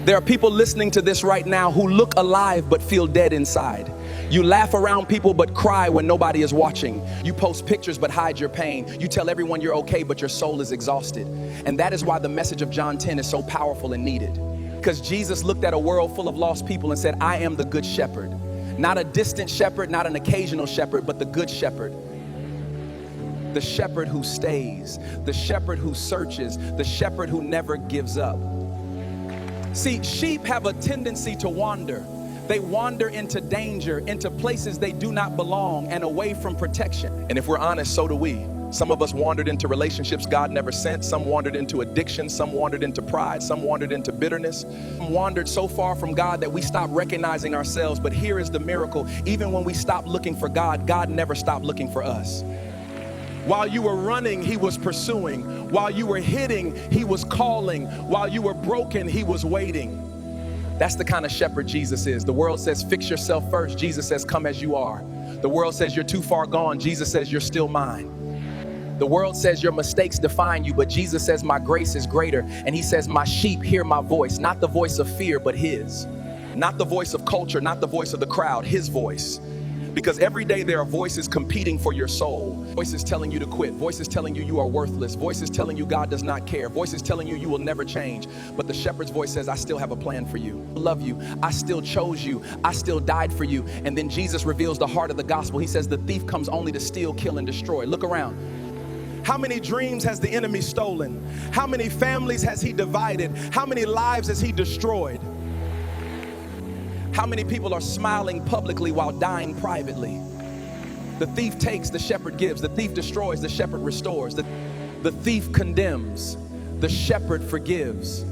There are people listening to this right now who look alive but feel dead inside. You laugh around people but cry when nobody is watching. You post pictures but hide your pain. You tell everyone you're okay but your soul is exhausted. And that is why the message of John 10 is so powerful and needed. Because Jesus looked at a world full of lost people and said, I am the good shepherd. Not a distant shepherd, not an occasional shepherd, but the good shepherd. The shepherd who stays, the shepherd who searches, the shepherd who never gives up. See, sheep have a tendency to wander. They wander into danger, into places they do not belong, and away from protection. And if we're honest, so do we. Some of us wandered into relationships God never sent. Some wandered into addiction. Some wandered into pride. Some wandered into bitterness. Some wandered so far from God that we stopped recognizing ourselves. But here is the miracle. Even when we stopped looking for God, God never stopped looking for us. While you were running, he was pursuing. While you were hitting, he was calling. While you were broken, he was waiting. That's the kind of shepherd Jesus is. The world says, fix yourself first. Jesus says, come as you are. The world says you're too far gone. Jesus says, you're still mine. The world says your mistakes define you, but Jesus says, my grace is greater. And he says, my sheep hear my voice, not the voice of fear, but his. Not the voice of culture, not the voice of the crowd, his voice. Because every day there are voices competing for your soul. Voices telling you to quit. Voices telling you you are worthless. Voices telling you God does not care. Voices telling you you will never change. But the shepherd's voice says, I still have a plan for you. I love you. I still chose you. I still died for you. And then Jesus reveals the heart of the gospel. He says the thief comes only to steal, kill, and destroy. Look around. How many dreams has the enemy stolen? How many families has he divided? How many lives has he destroyed? How many people are smiling publicly while dying privately? The thief takes, the shepherd gives. The thief destroys, the shepherd restores. The thief condemns, the shepherd forgives.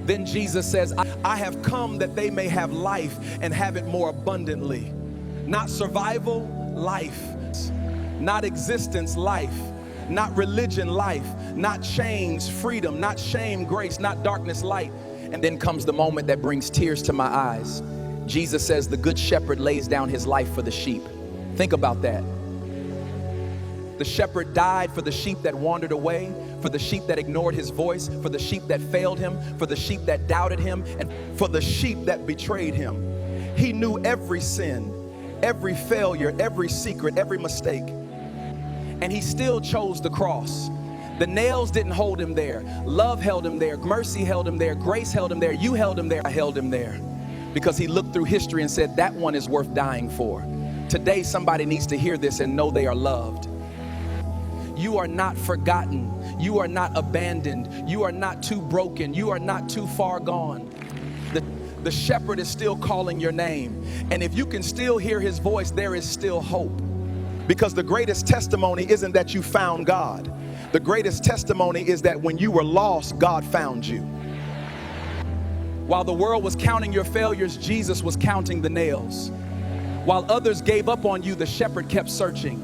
Then Jesus says, I have come that they may have life and have it more abundantly. Not survival, life. Not existence, life. Not religion, life. Not chains, freedom. Not shame, grace. Not darkness, light. And then comes the moment that brings tears to my eyes. Jesus says the good shepherd lays down his life for the sheep. Think about that. The shepherd died for the sheep that wandered away, for the sheep that ignored his voice, for the sheep that failed him, for the sheep that doubted him, and for the sheep that betrayed him. He knew every sin, every failure, every secret, every mistake. And he still chose the cross. The nails didn't hold him there. Love held him there. Mercy held him there. Grace held him there. You held him there. I held him there. Because he looked through history and said, that one is worth dying for. Today, somebody needs to hear this and know they are loved. You are not forgotten. You are not abandoned. You are not too broken. You are not too far gone. The shepherd is still calling your name. And if you can still hear his voice, there is still hope. Because the greatest testimony isn't that you found God. The greatest testimony is that when you were lost, God found you. While the world was counting your failures, Jesus was counting the nails. While others gave up on you, the shepherd kept searching.